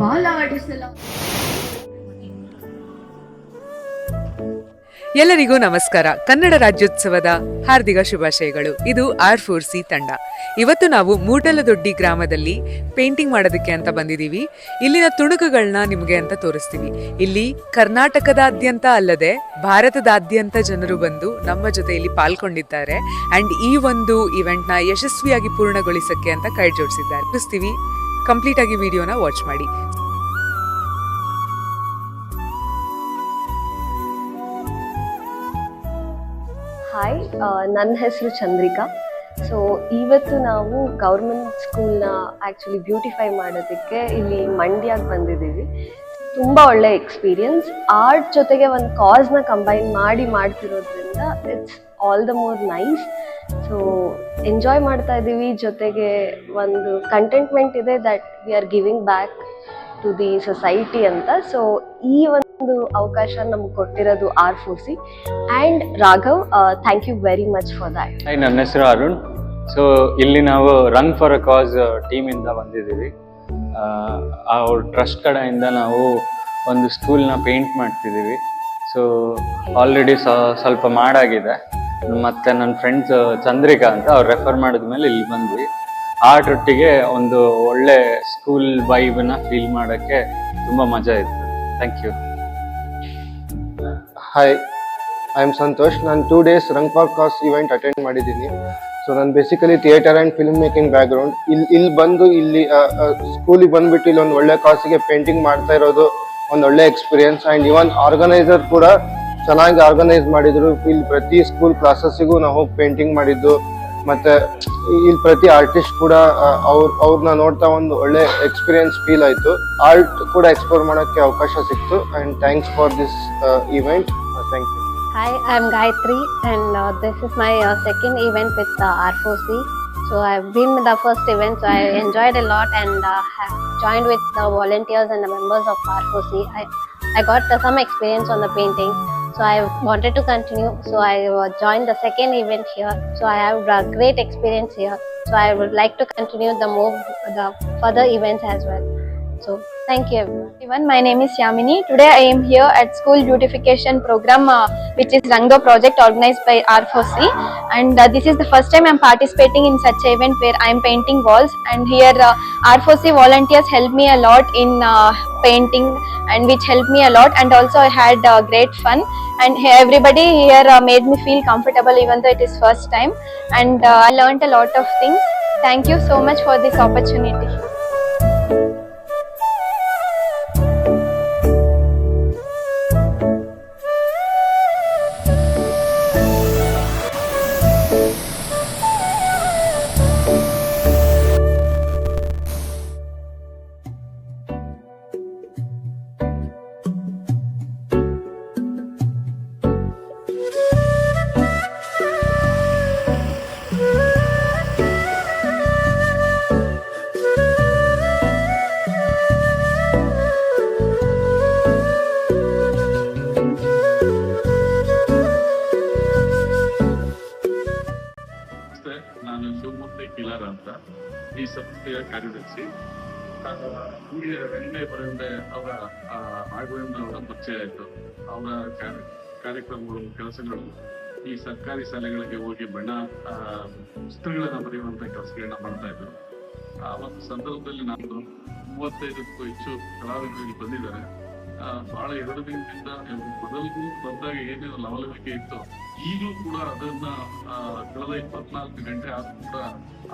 ಬಾಲ ಆಡಿಸಲ. ಎಲ್ಲರಿಗೂ ನಮಸ್ಕಾರ. ಕನ್ನಡ ರಾಜ್ಯೋತ್ಸವದ ಹಾರ್ದಿಕ ಶುಭಾಶಯಗಳು. ಇದು R4C ತಂಡ. ಇವತ್ತು ನಾವು ಮೂಡಲದೊಡ್ಡಿ ಗ್ರಾಮದಲ್ಲಿ ಪೇಂಟಿಂಗ್ ಮಾಡೋದಕ್ಕೆ ಅಂತ ಬಂದಿದ್ದೀವಿ. ಇಲ್ಲಿನ ತುಣುಕುಗಳನ್ನ ನಿಮಗೆ ಅಂತ ತೋರಿಸ್ತೀವಿ. ಇಲ್ಲಿ ಕರ್ನಾಟಕದಾದ್ಯಂತ ಅಲ್ಲದೆ ಭಾರತದಾದ್ಯಂತ ಜನರು ಬಂದು ನಮ್ಮ ಜೊತೆಯಲ್ಲಿ ಪಾಲ್ಗೊಂಡಿದ್ದಾರೆ ಅಂಡ್ ಈ ಒಂದು ಇವೆಂಟ್ನ ಯಶಸ್ವಿಯಾಗಿ ಪೂರ್ಣಗೊಳಿಸಕ್ಕೆ ಅಂತ ಕೈ ಜೋಡಿಸಿದ್ದಾರೆ. ತೋರಿಸ್ತೀವಿ, ಕಂಪ್ಲೀಟ್ ಆಗಿ ವಿಡಿಯೋನ ವಾಚ್ ಮಾಡಿ. ಹಾಯ್, ನನ್ನ ಹೆಸರು ಚಂದ್ರಿಕಾ. ಸೊ ಇವತ್ತು ನಾವು ಗೌರ್ಮೆಂಟ್ ಸ್ಕೂಲ್ನ ಆ್ಯಕ್ಚುಲಿ ಬ್ಯೂಟಿಫೈ ಮಾಡೋದಕ್ಕೆ ಇಲ್ಲಿ ಮಂಡ್ಯಕ್ಕೆ ಬಂದಿದ್ದೀವಿ. ತುಂಬ ಒಳ್ಳೆ ಎಕ್ಸ್ಪೀರಿಯನ್ಸ್. ಆರ್ಟ್ ಜೊತೆಗೆ ಒಂದು ಕಾಸ್ನ ಕಂಬೈನ್ ಮಾಡ್ತಿರೋದ್ರಿಂದ it's all the more nice. So enjoy ಮಾಡ್ತಾ ಇದ್ದೀವಿ. ಜೊತೆಗೆ ಒಂದು ಕಂಟೆಂಟ್ಮೆಂಟ್ ಇದೆ that we are giving back to the society ಅಂತ. ಸೊ ಈ ಒಂದು ಅವಕಾಶ ನಮ್ಗೆ ಕೊಟ್ಟಿರೋದು R4C and Raghav. Thank you very much for that. ನನ್ನ ಹೆಸರು ಅರುಣ್. ಸೊ ಇಲ್ಲಿ ನಾವು ರನ್ ಫಾರ್ ಅ ಕಾಸ್ ಟೀಮಿಂದ ಬಂದಿದ್ದೀವಿ. ಅವ್ರ ಟ್ರಸ್ಟ್ ಕಡೆಯಿಂದ ನಾವು ಒಂದು ಸ್ಕೂಲ್ನ ಪೇಂಟ್ ಮಾಡ್ತಿದ್ದೀವಿ. ಸೊ ಆಲ್ರೆಡಿ ಸ್ವಲ್ಪ ಮಾಡಾಗಿದೆ. ಮತ್ತು ನನ್ನ ಫ್ರೆಂಡ್ಸ್ ಚಂದ್ರಿಕಾ ಅಂತ ಅವ್ರು ರೆಫರ್ ಮಾಡಿದ್ಮೇಲೆ ಇಲ್ಲಿ ಬಂದ್ವಿ. ಆರ್ಟ್ ಒಟ್ಟಿಗೆ ಒಂದು ಒಳ್ಳೆ ಸ್ಕೂಲ್ ವೈಬನ್ನ ಫೀಲ್ ಮಾಡೋಕ್ಕೆ ತುಂಬ ಮಜಾ ಇತ್ತು. Thank you. Hi, I am Santosh. ನಾನು 2 days Rang for cause event attend ಮಾಡಿದ್ದೀನಿ. ಸೊ ನಾನು basically theatre and film making background. ಇಲ್ಲಿ ಬಂದು ಇಲ್ಲಿ ಸ್ಕೂಲಿಗೆ ಬಂದುಬಿಟ್ಟು ಇಲ್ಲಿ ಒಂದು ಒಳ್ಳೆ ಕಾಸಿಗೆ ಪೇಂಟಿಂಗ್ ಮಾಡ್ತಾ ಇರೋದು ಒಂದು ಒಳ್ಳೆ ಎಕ್ಸ್ಪೀರಿಯನ್ಸ್. ಆ್ಯಂಡ್ ಇವನ್ ಆರ್ಗನೈಸರ್ ಕೂಡ ಚೆನ್ನಾಗಿ ಆರ್ಗನೈಸ್ ಮಾಡಿದರು. ಇಲ್ಲಿ ಪ್ರತಿ ಸ್ಕೂಲ್ ಕ್ಲಾಸಸ್ಸಿಗೂ ನಾವು ಹೋಗಿ ಪೇಂಟಿಂಗ್ ಮಾಡಿದ್ದು. ಮತ್ತು ಇಲ್ಲಿ ಪ್ರತಿ ಆರ್ಟಿಸ್ಟ್ ಕೂಡ ಅವ್ರನ್ನ ನೋಡ್ತಾ ಒಂದು ಒಳ್ಳೆ ಎಕ್ಸ್ಪೀರಿಯನ್ಸ್ ಫೀಲ್ ಆಯಿತು. ಆರ್ಟ್ ಕೂಡ ಎಕ್ಸ್ಪ್ಲೋರ್ ಮಾಡೋಕ್ಕೆ ಅವಕಾಶ ಸಿಕ್ತು. And thanks for this event. Thank you. Hi, I'm Gayatri and this is my second event with R4C. So I've been with the first event, so I enjoyed a lot and have joined with the volunteers and the members of R4C. I got some experience on the painting, so I wanted to continue. So I joined the second event here. So I have a great experience here. So I would like to continue the further events as well. So thank you everyone. My name is Yamini. Today I am here at school beautification program which is Ranga project organized by R4C, and this is the first time I am participating in such an event where I am painting walls, and here R4C volunteers helped me a lot in painting and which helped me a lot, and also I had great fun, and everybody here made me feel comfortable even though it is first time, and I learned a lot of things. Thank you so much for this opportunity. ನಾನು ಶಿವಮೂರ್ತಿ ಕಿಲಾರ ಅಂತ, ಈ ಸಂಸ್ಥೆಯ ಕಾರ್ಯದರ್ಶಿ. ಹಿಂದೆ ಬರೆಯಿಂದ ಅವರ ರಾಘವೇಂದ್ರ ಅವರ ಪರಿಚಯ ಆಯಿತು. ಅವರ ಕಾರ್ಯಕ್ರಮಗಳು, ಕೆಲಸಗಳು ಈ ಸರ್ಕಾರಿ ಶಾಲೆಗಳಿಗೆ ಹೋಗಿ ಬಣ್ಣ ಪುಸ್ತಕಗಳನ್ನ ಬರೆಯುವಂತ ಕೆಲಸಗಳನ್ನ ಮಾಡ್ತಾ ಇದ್ರು. ಆ ಒಂದು ಸಂದರ್ಭದಲ್ಲಿ ನಾನು 35ಕ್ಕೂ ಹೆಚ್ಚು ಕಲಾವಿದರಿಗೆ ಬಂದಿದ್ದಾರೆ. ಬಹಳ 2 ದಿನದಿಂದ ಮೊದಲಿಗೂ ಬಂದಾಗ ಏನೇನು ಲವಲವಿಕೆ ಇತ್ತು, ಈಗಲೂ ಕೂಡ ಅದನ್ನ ಕಳೆದ 24 ಗಂಟೆ ಆದ್ರೂ ಕೂಡ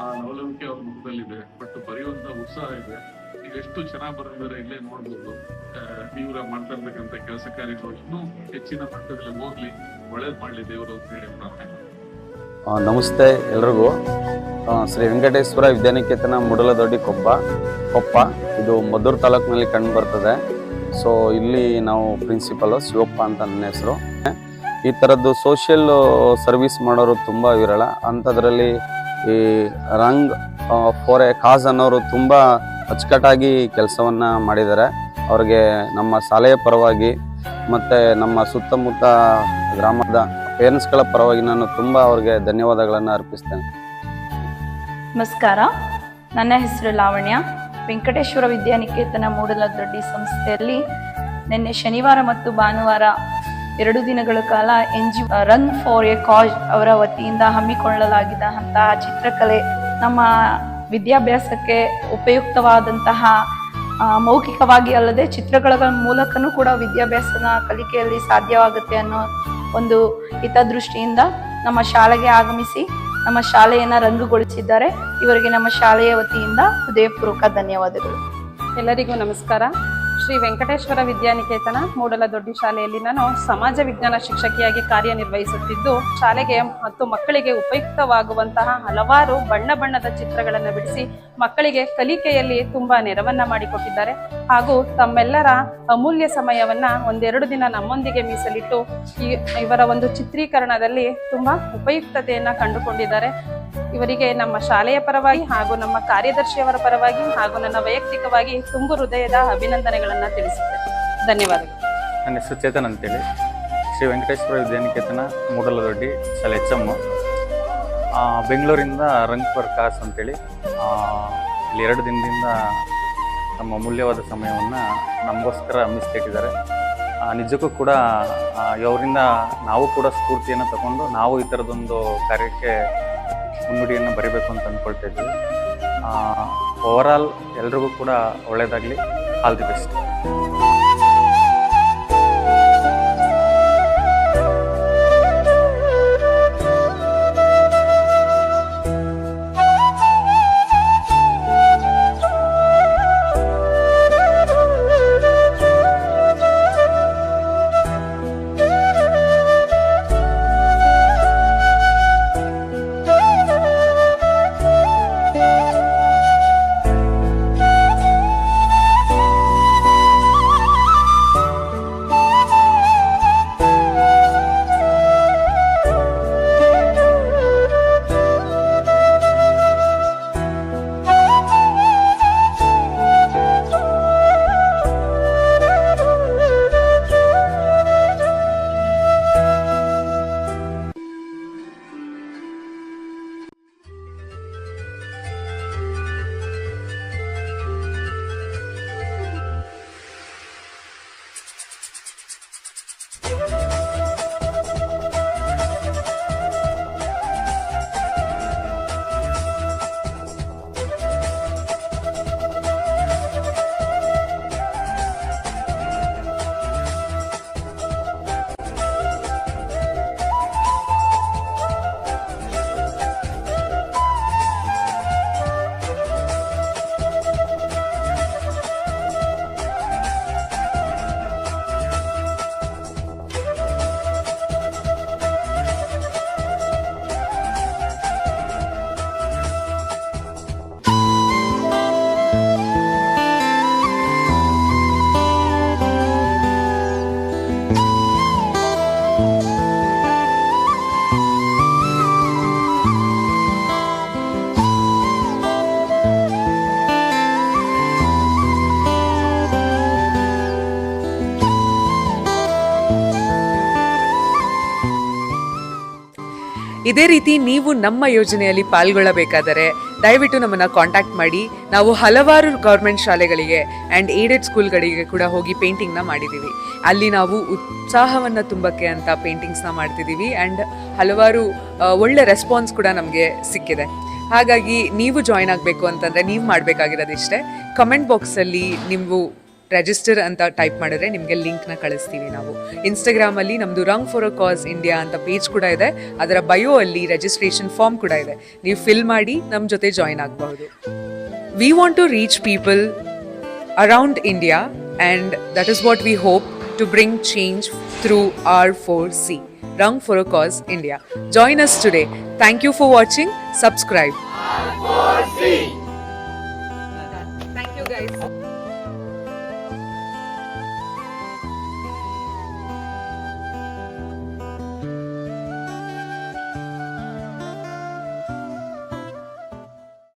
ಆ ಲವಲವಿಕೆ ಅವ್ರ ಮುಖದಲ್ಲಿದೆ. ಬಟ್ ಬರೆಯುವಂತ ಉತ್ಸಾಹ ಇದೆ. ಈಗ ಎಷ್ಟು ಚೆನ್ನಾಗಿ ಬರೆದಿದ್ದಾರೆ ಇಲ್ಲೇ ನೋಡ್ಬೋದು. ಇವರ ಮಾಡ್ತಾ ಇರ್ತಕ್ಕಂಥ ಕೆಲಸ ಕಾರ್ಯಗಳು ಇನ್ನೂ ಹೆಚ್ಚಿನ ಮಟ್ಟದಲ್ಲಿ ಹೋಗ್ಲಿ, ಒಳ್ಳೇದ್ ಮಾಡ್ಲಿ ದೇವರು ಅಂತ ಹೇಳಿ ಪ್ರಾರ್ಥನೆ. ನಮಸ್ತೆ ಎಲ್ರಿಗೂ. ಶ್ರೀ ವೆಂಕಟೇಶ್ವರ ವಿದ್ಯಾನಿಕೇತನ ಮೂಡಲದೊಡ್ಡಿ ಕೊಪ್ಪ ಇದು ಮದ್ದೂರು ತಾಲೂಕಿನಲ್ಲಿ ಕಂಡು ಬರ್ತದೆ. ಸೊ ಇಲ್ಲಿ ನಾವು ಪ್ರಿನ್ಸಿಪಲ್ ಶಿವಪ್ಪ ಅಂತ ನನ್ನ ಹೆಸರು. ಈ ಥರದ್ದು ಸೋಷಿಯಲ್ ಸರ್ವಿಸ್ ಮಾಡೋರು ತುಂಬ ವಿರಳ. ಅಂಥದ್ರಲ್ಲಿ ಈ ರಂಗ್ ಫಾರ್ ಎ ಕಾಸ್ ಅನ್ನೋರು ತುಂಬ ಅಚ್ಚುಕಟ್ಟಾಗಿ ಕೆಲಸವನ್ನು ಮಾಡಿದ್ದಾರೆ. ಅವ್ರಿಗೆ ನಮ್ಮ ಶಾಲೆಯ ಪರವಾಗಿ ಮತ್ತು ನಮ್ಮ ಸುತ್ತಮುತ್ತ ಗ್ರಾಮದ ಪೇರೆಂಟ್ಸ್ಗಳ ಪರವಾಗಿ ನಾನು ತುಂಬ ಅವ್ರಿಗೆ ಧನ್ಯವಾದಗಳನ್ನು ಅರ್ಪಿಸ್ತೇನೆ. ನಮಸ್ಕಾರ, ನನ್ನ ಹೆಸರು ಲಾವಣ್ಯ. ವೆಂಕಟೇಶ್ವರ ವಿದ್ಯಾನಿಕೇತನ ಮೂಡಲದೊಡ್ಡಿ ಸಂಸ್ಥೆಯಲ್ಲಿ ನಿನ್ನೆ ಶನಿವಾರ ಮತ್ತು ಭಾನುವಾರ 2 ದಿನಗಳ ಕಾಲ ರನ್ ಫಾರ್ ಎ ಕಾಸ್ ಅವರ ವತಿಯಿಂದ ಹಮ್ಮಿಕೊಳ್ಳಲಾಗಿದ್ದಂತಹ ಚಿತ್ರಕಲೆ ನಮ್ಮ ವಿದ್ಯಾಭ್ಯಾಸಕ್ಕೆ ಉಪಯುಕ್ತವಾದಂತಹ ಮೌಖಿಕವಾಗಿ ಅಲ್ಲದೆ ಚಿತ್ರಗಳ ಮೂಲಕನೂ ಕೂಡ ವಿದ್ಯಾಭ್ಯಾಸನ ಕಲಿಕೆಯಲ್ಲಿ ಸಾಧ್ಯವಾಗುತ್ತೆ ಅನ್ನೋ ಒಂದು ಹಿತದೃಷ್ಟಿಯಿಂದ ನಮ್ಮ ಶಾಲೆಗೆ ಆಗಮಿಸಿ ನಮ್ಮ ಶಾಲೆಯನ್ನು ರಂಗುಗೊಳಿಸಿದ್ದಾರೆ. ಇವರಿಗೆ ನಮ್ಮ ಶಾಲೆಯ ವತಿಯಿಂದ ಹೃದಯಪೂರ್ವಕ ಧನ್ಯವಾದಗಳು. ಎಲ್ಲರಿಗೂ ನಮಸ್ಕಾರ. ಶ್ರೀ ವೆಂಕಟೇಶ್ವರ ವಿದ್ಯಾನಿಕೇತನ ಮೂಡಲದೊಡ್ಡಿ ಶಾಲೆಯಲ್ಲಿ ನಾನು ಸಮಾಜ ವಿಜ್ಞಾನ ಶಿಕ್ಷಕಿಯಾಗಿ ಕಾರ್ಯನಿರ್ವಹಿಸುತ್ತಿದ್ದು, ಶಾಲೆಗೆ ಮತ್ತು ಮಕ್ಕಳಿಗೆ ಉಪಯುಕ್ತವಾಗುವಂತಹ ಹಲವಾರು ಬಣ್ಣ ಬಣ್ಣದ ಚಿತ್ರಗಳನ್ನು ಬಿಡಿಸಿ ಮಕ್ಕಳಿಗೆ ಕಲಿಕೆಯಲ್ಲಿ ತುಂಬಾ ನೆರವನ್ನ ಮಾಡಿಕೊಟ್ಟಿದ್ದಾರೆ. ಹಾಗೂ ತಮ್ಮೆಲ್ಲರ ಅಮೂಲ್ಯ ಸಮಯವನ್ನ 1-2 ದಿನ ನಮ್ಮೊಂದಿಗೆ ಮೀಸಲಿಟ್ಟು ಇವರ ಒಂದು ಚಿತ್ರೀಕರಣದಲ್ಲಿ ತುಂಬಾ ಉಪಯುಕ್ತತೆಯನ್ನ ಕಂಡುಕೊಂಡಿದ್ದಾರೆ. ಇವರಿಗೆ ನಮ್ಮ ಶಾಲೆಯ ಪರವಾಗಿ ಹಾಗೂ ನಮ್ಮ ಕಾರ್ಯದರ್ಶಿಯವರ ಪರವಾಗಿ ಹಾಗೂ ನನ್ನ ವೈಯಕ್ತಿಕವಾಗಿ ತುಂಬು ಹೃದಯದ ಅಭಿನಂದನೆಗಳನ್ನ ತಿಳಿಸುತ್ತೇನೆ. ಧನ್ಯವಾದಗಳು. ನನ್ನ ಹೆಸರು ಚೇತನ್ ಅಂತೇಳಿ, ಶ್ರೀ ವೆಂಕಟೇಶ್ವರ ವಿದ್ಯಾನಿಕೇತನ ಮೂಡಲದೊಡ್ಡಿ ಶಾಲೆ HM. ಬೆಂಗಳೂರಿಂದ ರಂಗ್ ಫಾರ್ ಕಾಸ್ ಅಂತೇಳಿ ಇಲ್ಲಿ 2 ದಿನದಿಂದ ತಮ್ಮ ಅಮೂಲ್ಯವಾದ ಸಮಯವನ್ನು ನಮಗೋಸ್ಕರ ಮೀಸಲಿಟ್ಟಿದ್ದಾರೆ. ನಿಜಕ್ಕೂ ಕೂಡ ಇವರಿಂದ ನಾವು ಕೂಡ ಸ್ಫೂರ್ತಿಯನ್ನು ತಗೊಂಡು ನಾವು ಈ ಥರದೊಂದು ಕಾರ್ಯಕ್ಕೆ ಮುನ್ನುಡಿಯನ್ನು ಬರೀಬೇಕು ಅಂತ ಅಂದ್ಕೊಳ್ತಾ ಇದ್ದೀವಿ. ಓವರಾಲ್ ಎಲ್ರಿಗೂ ಕೂಡ ಒಳ್ಳೆಯದಾಗಲಿ. All the best. ಇದೇ ರೀತಿ ನೀವು ನಮ್ಮ ಯೋಜನೆಯಲ್ಲಿ ಪಾಲ್ಗೊಳ್ಳಬೇಕಾದರೆ ದಯವಿಟ್ಟು ನಮ್ಮನ್ನು ಕಾಂಟ್ಯಾಕ್ಟ್ ಮಾಡಿ. ನಾವು ಹಲವಾರು ಗೌರ್ಮೆಂಟ್ ಶಾಲೆಗಳಿಗೆ ಆ್ಯಂಡ್ ಏಡೆಡ್ ಸ್ಕೂಲ್ಗಳಿಗೆ ಕೂಡ ಹೋಗಿ ಪೇಂಟಿಂಗ್ನ ಮಾಡಿದ್ದೀವಿ. ಅಲ್ಲಿ ನಾವು ಉತ್ಸಾಹವನ್ನು ತುಂಬಕ್ಕೆ ಅಂತ ಪೇಂಟಿಂಗ್ಸ್ನ ಮಾಡ್ತಿದ್ದೀವಿ ಆ್ಯಂಡ್ ಹಲವಾರು ಒಳ್ಳೆ ರೆಸ್ಪಾನ್ಸ್ ಕೂಡ ನಮಗೆ ಸಿಕ್ಕಿದೆ. ಹಾಗಾಗಿ ನೀವು ಜಾಯ್ನ್ ಆಗಬೇಕು ಅಂತಂದರೆ ನೀವು ಮಾಡಬೇಕಾಗಿರೋದಿಷ್ಟೇ, ಕಮೆಂಟ್ ಬಾಕ್ಸಲ್ಲಿ ನೀವು ರಿಜಿಸ್ಟರ್ ಅಂತ ಟೈಪ್ ಮಾಡಿದ್ರೆ ನಿಮಗೆ ಲಿಂಕ್ನ ಕಳಿಸ್ತೀವಿ ನಾವು. ಇನ್ಸ್ಟಾಗ್ರಾಮಲ್ಲಿ ನಮ್ಮದು ರಂಗ್ ಫಾರ್ ಅ ಕಾಸ್ ಇಂಡಿಯಾ ಅಂತ ಪೇಜ್ ಕೂಡ ಇದೆ. ಅದರ ಬಯೋ ಅಲ್ಲಿ ರಿಜಿಸ್ಟ್ರೇಷನ್ ಫಾರ್ಮ್ ಕೂಡ ಇದೆ, ನೀವು ಫಿಲ್ ಮಾಡಿ ನಮ್ಮ ಜೊತೆ ಜಾಯ್ನ್ ಆಗಬಹುದು. We want to reach people around India and that is what we hope to bring change through R4C, Rung for a Cause India. Join us today. Thank you for watching. Subscribe. R4C. Thank you guys.